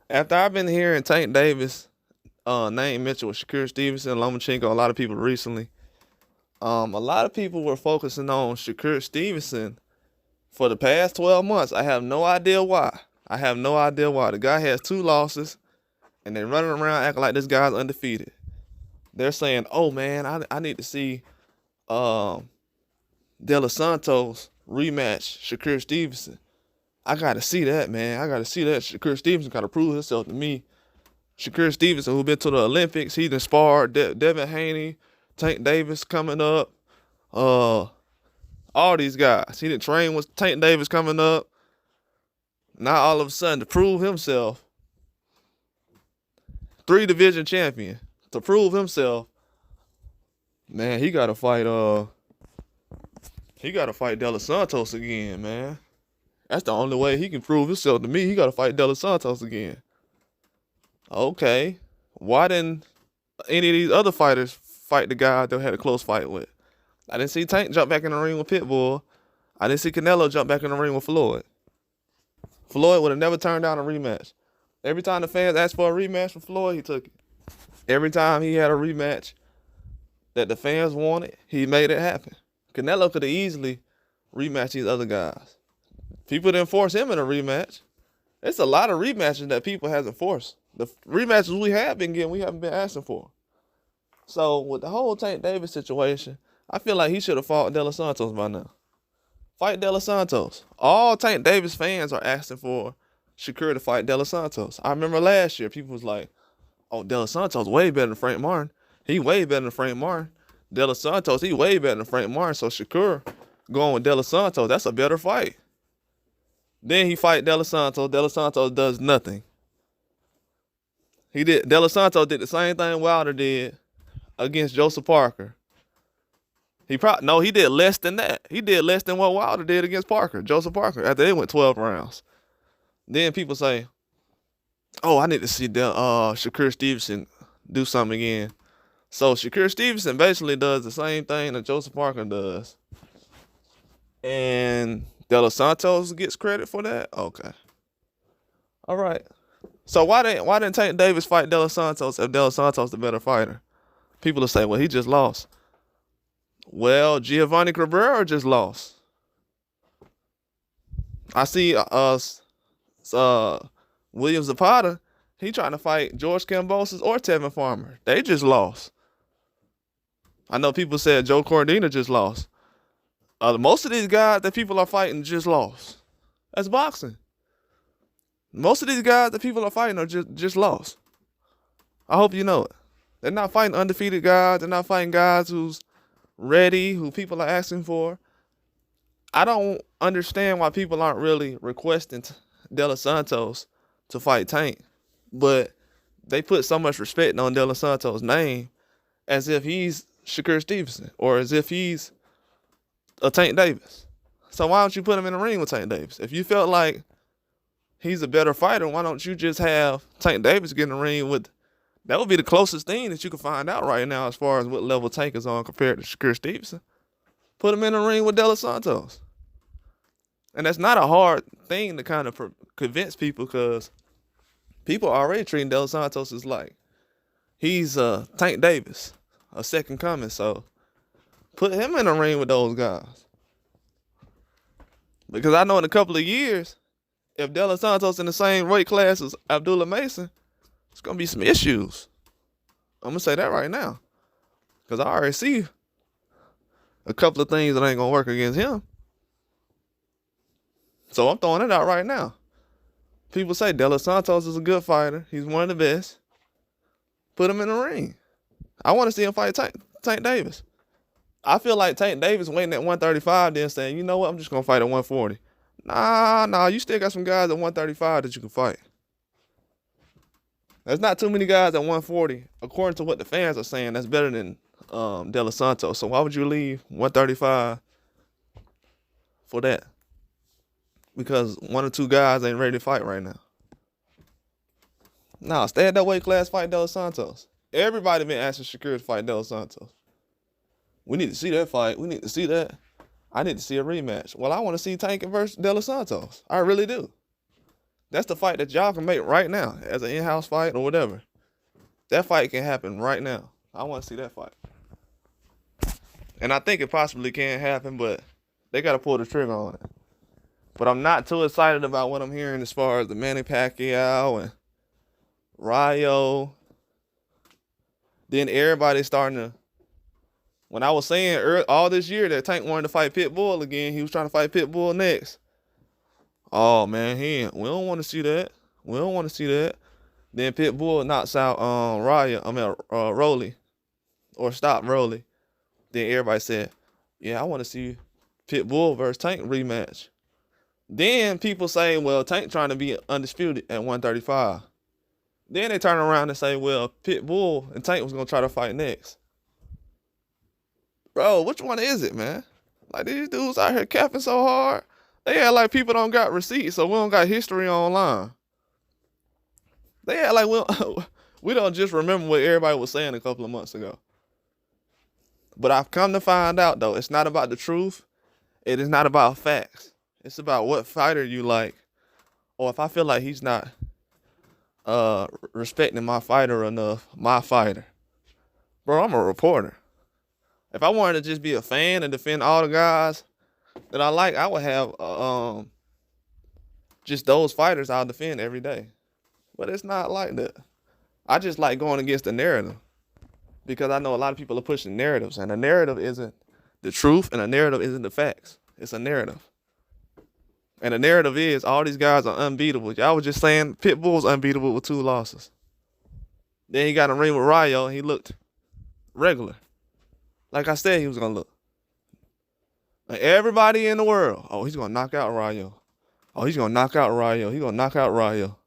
After I've been hearing Tank Davis name mentioned with Shakur Stevenson, Lomachenko, a lot of people recently. A lot of people were focusing on Shakur Stevenson for the past 12 months. I have no idea why. I have no idea why. The guy has 2 losses, and they're running around acting like this guy's undefeated. They're saying, "Oh man, I need to see um, De Los Santos rematch Shakur Stevenson. I gotta see that, man. I gotta see that. Shakur Stevenson gotta prove himself to me. Shakur Stevenson, who been to the Olympics, he done sparred Devin Haney, Tank Davis coming up, all these guys. He didn't train with Tank Davis coming up. Now all of a sudden to prove himself, 3 division champion. To prove himself, man, he gotta fight De Los Santos again, man. That's the only way he can prove himself to me. He gotta fight De Los Santos again. Okay. Why didn't any of these other fighters fight the guy they had a close fight with? I didn't see Tank jump back in the ring with Pitbull. I didn't see Canelo jump back in the ring with Floyd. Floyd would have never turned down a rematch. Every time the fans asked for a rematch from Floyd, he took it. Every time he had a rematch that the fans wanted, he made it happen. Canelo could have easily rematched these other guys. People didn't force him in a rematch. It's a lot of rematches that people hasn't forced. The rematches we have been getting, we haven't been asking for. So with the whole Tank Davis situation, I feel like he should have fought De Los Santos by now. Fight De Los Santos. All Tank Davis fans are asking for Shakur to fight De Los Santos. I remember last year, people was like, oh, De Los Santos way better than Frank Martin. He way better than Frank Martin. De Los Santos, he way better than Frank Martin. So Shakur going with De Los Santos, that's a better fight. Then he fight De Los Santos. De Los Santos does nothing. De Los Santos did the same thing Wilder did against Joseph Parker. He did less than that. He did less than what Wilder did against Joseph Parker, after they went 12 rounds. Then people say, oh, I need to see Shakur Stevenson do something again. So Shakur Stevenson basically does the same thing that Joseph Parker does. And De Los Santos gets credit for that? Okay. All right. So why didn't Tank Davis fight De Los Santos if De Los Santos the better fighter? People will say, well, he just lost. Well, Gervonta Cabrera just lost. I see William Zapata, he trying to fight George Kambosos or Tevin Farmer. They just lost. I know people said Joe Cordina just lost. Most of these guys that people are fighting just lost. That's boxing. Most of these guys that people are fighting are just lost. I hope you know it. They're not fighting undefeated guys. They're not fighting guys who's ready, who people are asking for. I don't understand why people aren't really requesting De Los Santos to fight Tank. But they put so much respect on De Los Santos' name as if he's Shakur Stevenson or as if he's a Tank Davis. So why don't you put him in the ring with Tank Davis? If you felt like he's a better fighter, why don't you just have Tank Davis get in the ring with? That would be the closest thing that you can find out right now as far as what level Tank is on compared to Shakur Stevenson. Put him in the ring with De Los Santos. And that's not a hard thing to kind of convince people because people are already treating De Los Santos as like he's Tank Davis, a second coming. So put him in the ring with those guys. Because I know in a couple of years, if De Los Santos in the same weight class as Abdullah Mason, it's going to be some issues. I'm going to say that right now. Because I already see a couple of things that ain't going to work against him. So I'm throwing it out right now. People say De Los Santos is a good fighter. He's one of the best. Put him in the ring. I want to see him fight Tank Davis. I feel like Tank Davis waiting at 135 then saying, you know what, I'm just going to fight at 140. Nah, you still got some guys at 135 that you can fight. There's not too many guys at 140, according to what the fans are saying, that's better than De Los Santos. So why would you leave 135 for that? Because one or two guys ain't ready to fight right now. Nah, stay at that weight class, fight De Los Santos. Everybody been asking Shakur to fight De Los Santos. We need to see that fight. We need to see that. I need to see a rematch. Well, I want to see Tank versus De Los Santos. I really do. That's the fight that y'all can make right now as an in-house fight or whatever. That fight can happen right now. I want to see that fight. And I think it possibly can happen, but they got to pull the trigger on it. But I'm not too excited about what I'm hearing as far as the Manny Pacquiao and Rayo. Then everybody's starting to, when I was saying all this year that Tank wanted to fight Pitbull again, he was trying to fight Pitbull next. Oh man, we don't want to see that. We don't want to see that. Then Pitbull knocks out Rolly, or stop Rolly. Then everybody said, yeah, I want to see Pitbull versus Tank rematch. Then people say, well, Tank trying to be undisputed at 135. Then they turn around and say, well, Pitbull and Tank was going to try to fight next. Bro, which one is it, man? Like, these dudes out here capping so hard. They act like people don't got receipts, so we don't got history online. They act like we don't just remember what everybody was saying a couple of months ago. But I've come to find out, though, it's not about the truth. It is not about facts. It's about what fighter you like. Or if I feel like he's not respecting my fighter enough, my fighter. Bro, I'm a reporter. If I wanted to just be a fan and defend all the guys that I like, I would have just those fighters I'll defend every day. But it's not like that. I just like going against the narrative. Because I know a lot of people are pushing narratives, and the narrative isn't the truth, and the narrative isn't the facts. It's a narrative. And the narrative is all these guys are unbeatable. Y'all was just saying Pitbull's unbeatable with 2 losses. Then he got in a ring with Rayo, and he looked regular. Like I said he was going to look. Like everybody in the world, oh, he's going to knock out Rayo. Oh, he's going to knock out Rayo. He's going to knock out Rayo.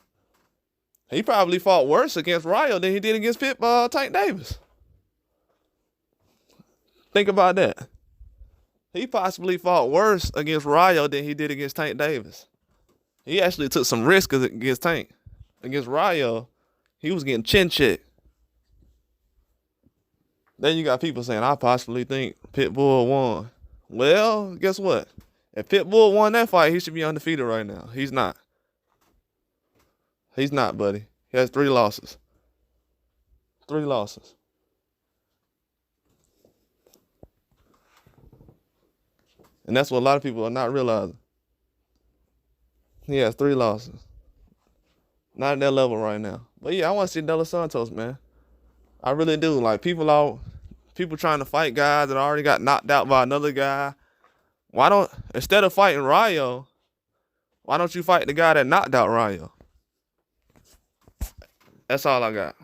He probably fought worse against Rayo than he did against Tank Davis. Think about that. He possibly fought worse against Rayo than he did against Tank Davis. He actually took some risk against Tank. Against Rayo, he was getting chin checked. Then you got people saying, I possibly think Pitbull won. Well, guess what? If Pitbull won that fight, he should be undefeated right now. He's not. He's not, buddy. He has 3 losses. 3 losses. And that's what a lot of people are not realizing. He has 3 losses. Not at that level right now. But yeah, I want to see De Los Santos, man. I really do. Like, people trying to fight guys that already got knocked out by another guy. Instead of fighting Rayo, why don't you fight the guy that knocked out Rayo? That's all I got.